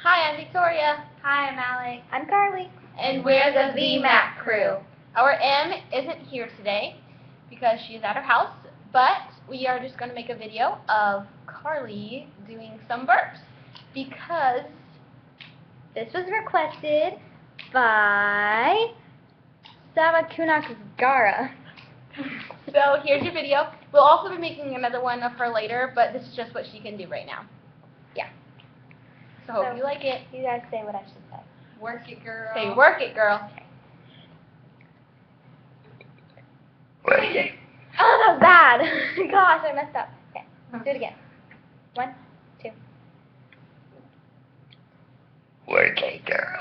Hi, I'm Victoria. Hi, I'm Alec. I'm Carly. And we're the VMAC crew. Our M isn't here today because she's at her house, but we are just going to make a video of Carly doing some burps because this was requested by SabakunoxGarra. So here's your video. We'll also be making another one of her later, but this is just what she can do right now. Yeah. So hope you like it. You guys say what I should say. Work it, girl. Say work it, girl. Okay. Work it. Oh, that was bad. Gosh, I messed up. Okay, do it again. 1, 2. Work it, girl.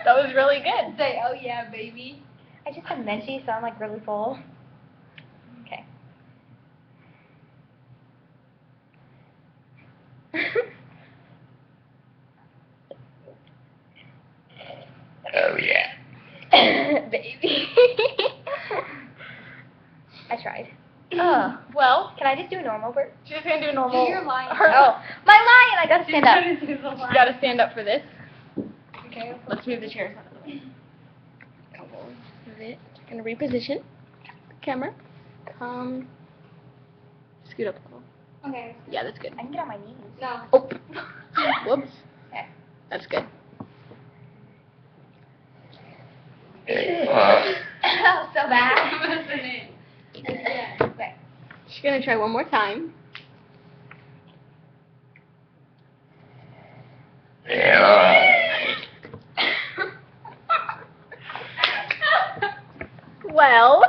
That was really good. Say, oh yeah, baby. I just had Menchie, so I'm like really full. Okay. Oh yeah. Baby. I tried. Well, can I just do a normal burp? She's gonna do normal. Do your lion. Oh, my lion! I gotta stand up. You gotta stand up for this. Okay. Let's move the chairs out of the way. Move it. Gonna reposition the camera. Come. Scoot up a little. Okay. Yeah, that's good. I can get on my knees. No. Oh. Whoops. Okay. That's good. That was so bad. Okay. She's gonna try one more time. Well,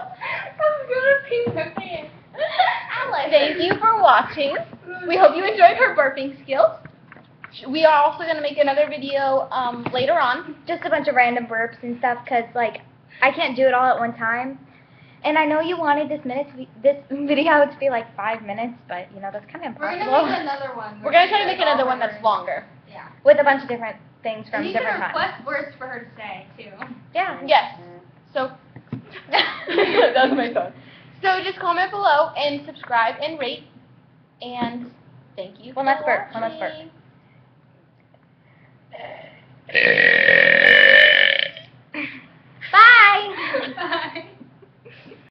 thank you for watching. We hope you enjoyed her burping skills. We are also going to make another video later on. Just a bunch of random burps and stuff, because like I can't do it all at one time. And I know you wanted this video to be like 5 minutes, but you know that's kind of impossible. We're going to make another one. We're going to try to make another one that's longer. Yeah. With a bunch of different things from different times. You can request words for her to say too. Yeah. Yes. So that was my phone. So just comment below and subscribe and rate. And thank you. One last burp. One last burp.